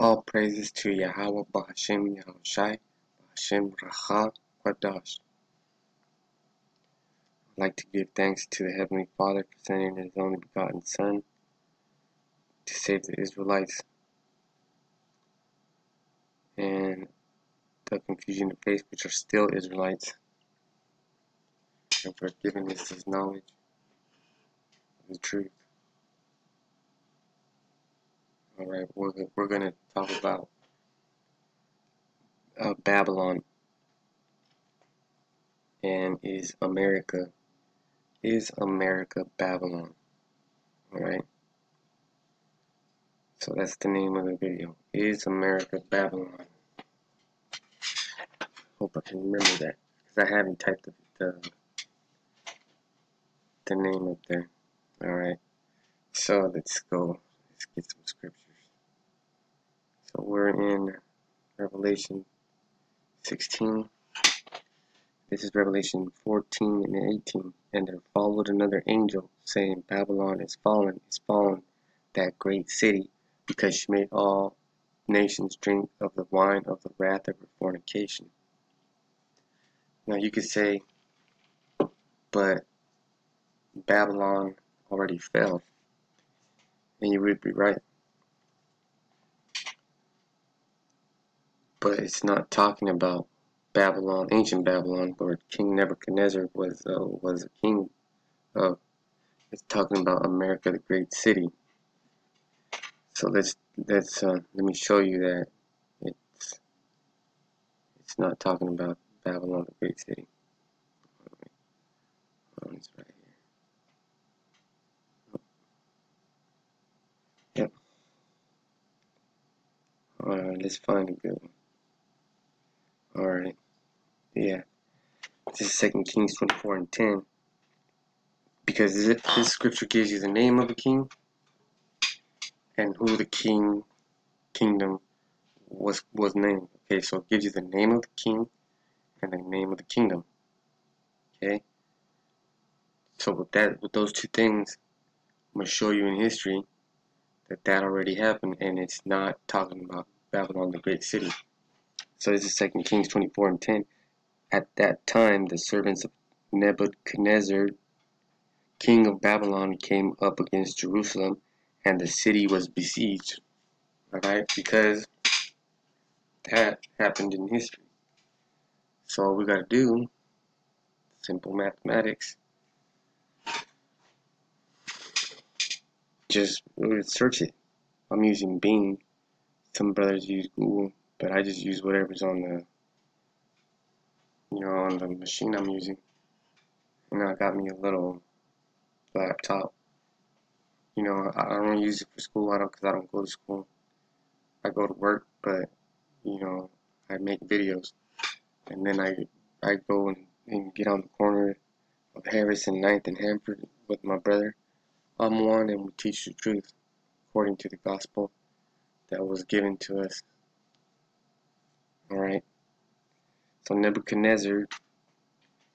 All praises to Yahweh Ba'Hashem Yahushai, Ba'Hashem Racha Quadash. I'd like to give thanks to the Heavenly Father for sending His only begotten Son to save the Israelites and the confusion of faith, which are still Israelites, and for giving us His knowledge of the truth. Alright, we're going to talk about Babylon and is America Babylon? Alright, so that's the name of the video. Is America Babylon? Hope I can remember that, because I haven't typed the name up there. Alright, so let's go. Let's get some scriptures. So we're in Revelation 16. This is Revelation 14 and 18. And there followed another angel, saying, Babylon is fallen, that great city, because she made all nations drink of the wine of the wrath of her fornication. Now you could say, but Babylon already fell. And you would be right. But it's not talking about Babylon, ancient Babylon, where King Nebuchadnezzar was a king of. It's talking about America, the great city. So let's let me show you that it's not talking about Babylon, the great city. It's right here. Yep. Alright, let's find a good one. Alright. Yeah. This is 2 Kings 24 and 10. Because this scripture gives you the name of the king and who the kingdom was named. Okay, so it gives you the name of the king and the name of the kingdom. Okay. So with those two things, I'm gonna show you in history that already happened, and it's not talking about Babylon, the great city. So this is 2 Kings 24 and 10. At that time, the servants of Nebuchadnezzar, king of Babylon, came up against Jerusalem, and the city was besieged. Alright, because that happened in history. So all we gotta do, simple mathematics, just search it. I'm using Bing. Some brothers use Google, but I just use whatever's on the machine I'm using. I got me a little laptop. I don't use it for school. Because I don't go to school. I go to work, but I make videos, and then I go and get on the corner of Harris and 9th and Hanford with my brother. I'm one, and we teach the truth according to the gospel that was given to us. Alright. So Nebuchadnezzar,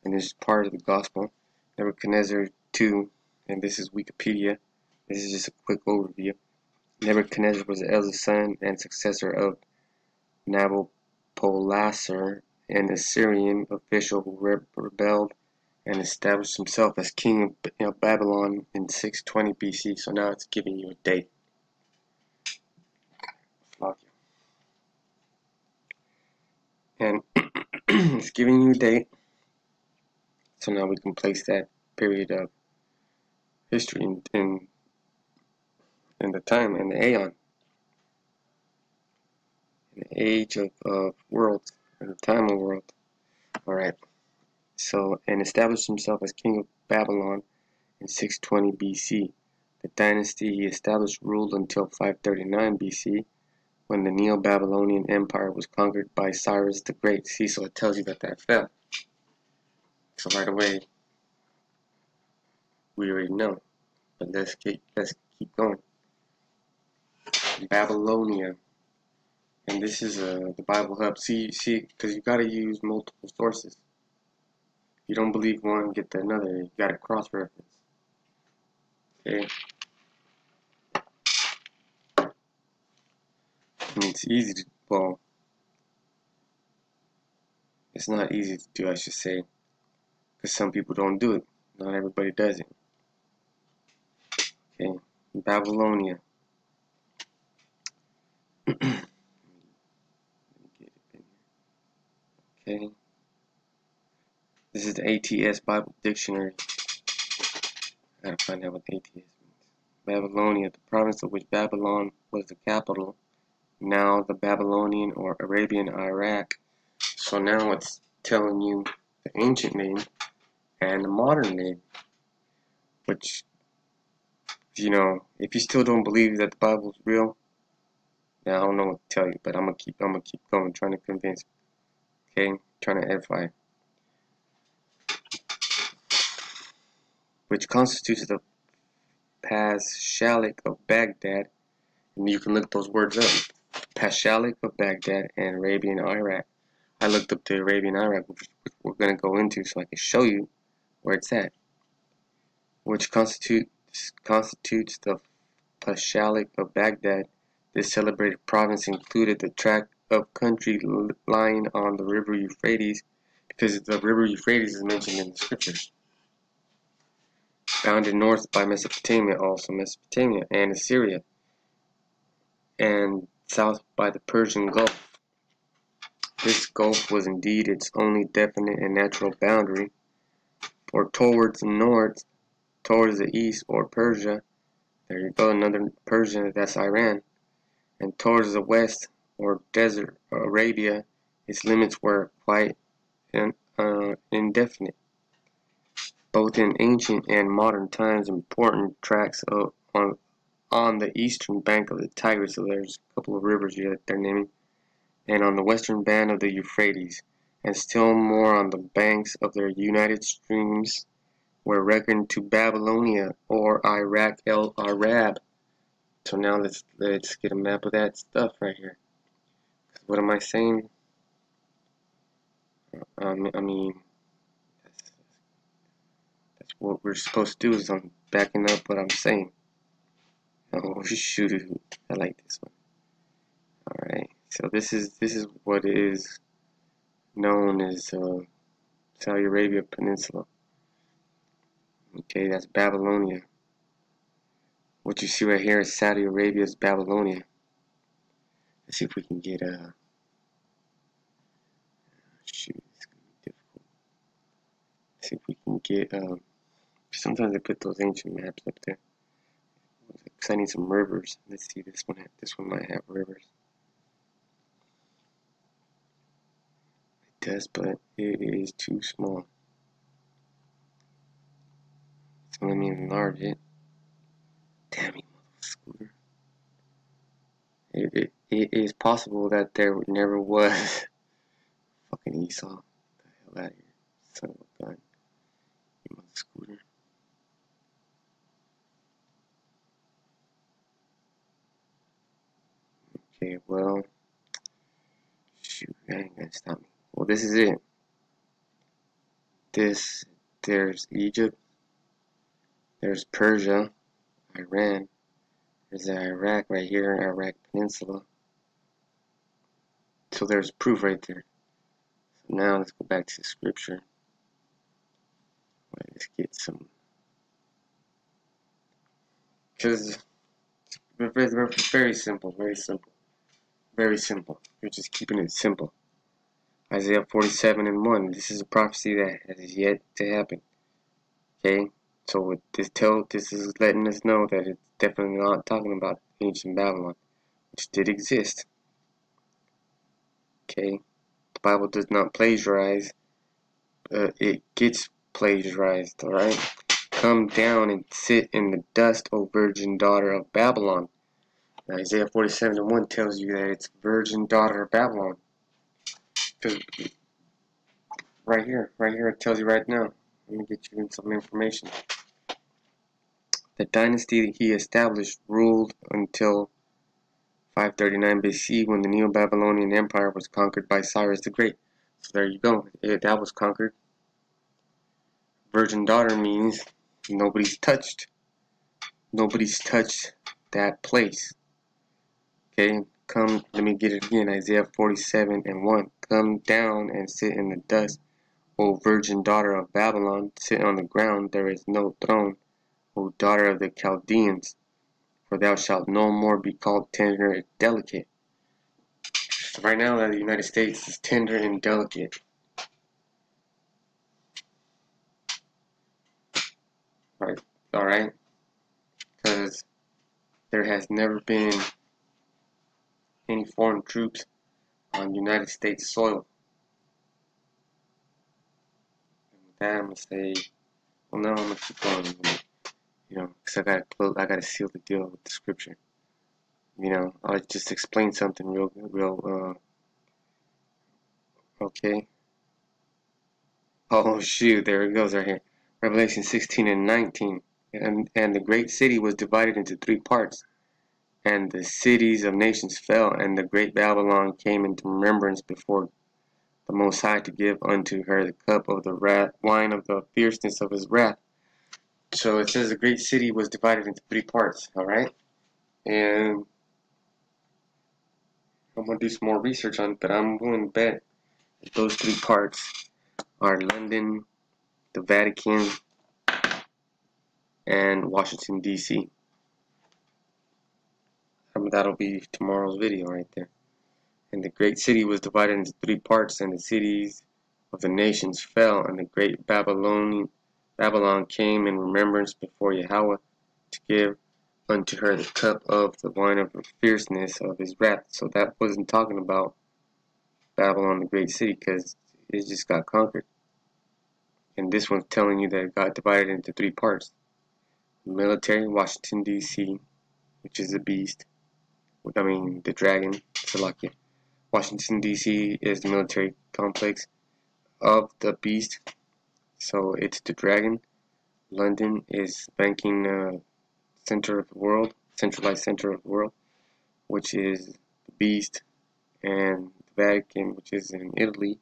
and this is part of the gospel, Nebuchadnezzar 2, and this is Wikipedia. This is just a quick overview. Nebuchadnezzar was the eldest son and successor of Nabopolassar, an Assyrian official who rebelled and established himself as king of Babylon in 620 BC. So now it's giving you a date. And it's giving you a date. So now we can place that period of history in the time, in the aeon, in the age of worlds, in the time of world. Alright. So, and established himself as king of Babylon in 620 BC. The dynasty he established ruled until 539 BC, when the Neo-Babylonian Empire was conquered by Cyrus the Great. See, so it tells you that fell. So right away, we already know. But let's keep going. Babylonia. And this is the Bible Hub. See, because you got to use multiple sources. If you don't believe one, get the another. You got to cross-reference. Okay. I mean, it's easy to, well, it's not easy to do, I should say, because some people don't do it. Not everybody does it. Okay, Babylonia. Okay, this is the ATS Bible Dictionary. I gotta find out what ATS means. Babylonia, the province of which Babylon was the capital, now the Babylonian or Arabian Iraq. So now it's telling you the ancient name and the modern name, which, you know, if you still don't believe that the Bible is real, then I don't know what to tell you, but I'm gonna keep going, trying to convince, okay, trying to edify, which constitutes the Paschalic of Baghdad, and you can look those words up, Paschalic of Baghdad and Arabian Iraq. I looked up the Arabian Iraq, which we're gonna go into, so I can show you where it's at, which constitutes the Paschalic of Baghdad. This celebrated province included the tract of country lying on the river Euphrates, because the river Euphrates is mentioned in the scriptures. Bounded north by Mesopotamia, also Mesopotamia, and Assyria, and south by the Persian Gulf. This gulf was indeed its only definite and natural boundary, for towards the north, towards the east, or Persia, there you go, another Persia, that's Iran, and towards the west, or desert Arabia, its limits were quite indefinite. Both in ancient and modern times, important tracts on the eastern bank of the Tigris, so there's a couple of rivers here that they're naming, and on the western band of the Euphrates, and still more on the banks of their united streams, were reckoned to Babylonia or Iraq el Arab. So now let's get a map of that stuff right here. What am I saying? I mean, that's what we're supposed to do, is I'm backing up what I'm saying. Oh shoot, I like this one. Alright, so this is what is known as Saudi Arabia Peninsula. Okay, that's Babylonia. What you see right here is Saudi Arabia's Babylonia. Let's see if we can get shoot, it's gonna be difficult. Let's see if we can get sometimes they put those ancient maps up there. Because I need some rivers. Let's see, this one might have rivers. It does, but it is too small. So let me enlarge it. Damn you, mother scooter. It is possible that there never was fucking Esau. Get the hell out of here, son of a gun. You mother scooter. Okay, well, shoot, that ain't gonna stop me. Well, this is it. There's Egypt, there's Persia, Iran, there's Iraq right here, Iraq Peninsula. So there's proof right there. So now let's go back to the scripture. Let's get some, because it's very simple, very simple, very simple. You're just keeping it simple. Isaiah 47:1. This is a prophecy that has yet to happen. Okay, so this is letting us know that it's definitely not talking about ancient Babylon, which did exist. Okay, the Bible does not plagiarize. It gets plagiarized. All right. Come down and sit in the dust, O virgin daughter of Babylon. Now, Isaiah 47:1 tells you that it's virgin daughter of Babylon. Because right here it tells you right now. Let me get you some information. The dynasty he established ruled until 539 BC, when the Neo-Babylonian Empire was conquered by Cyrus the Great. So there you go. That was conquered. Virgin daughter means nobody's touched. Nobody's touched that place. Okay, Come, let me get it again. Isaiah 47:1. Come down and sit in the dust, O virgin daughter of Babylon. Sit on the ground, there is no throne, O daughter of the Chaldeans. For thou shalt no more be called tender and delicate. So right now, the United States is tender and delicate. Right? Alright? Because there has never been any foreign troops on United States soil. And with that, I'm going to say, well, no, I'm going to keep going. Because I gotta seal the deal with the scripture. I'll just explain something okay. Oh, shoot, there it goes right here. Revelation 16:19. And the great city was divided into 3 parts. And the cities of nations fell, and the great Babylon came into remembrance before the Most High to give unto her the cup of the wine of the fierceness of his wrath. So it says the great city was divided into 3 parts, alright? And I'm going to do some more research on it, but I'm willing to bet that those 3 parts are London, the Vatican, and Washington, D.C. That'll be tomorrow's video right there. And the great city was divided into 3 parts, and the cities of the nations fell, and the great Babylon came in remembrance before Yahweh to give unto her the cup of the wine of the fierceness of his wrath. So that wasn't talking about Babylon, the great city, because it just got conquered. And this one's telling you that it got divided into 3 parts. Military, Washington, D.C., which is the beast. The dragon, Salakia. Washington, D.C. is the military complex of the beast, so it's the dragon. London is banking center of the world, centralized center of the world, which is the beast. And the Vatican, which is in Italy,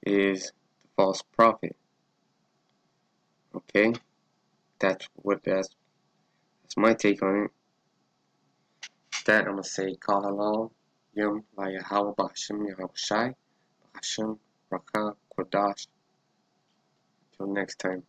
is the false prophet. Okay, that's my take on it. That I'm gonna say Kal Halal Yom La Yahweh B'Hashem Yahushai B'Hashem Rakah Kodash. Until next time.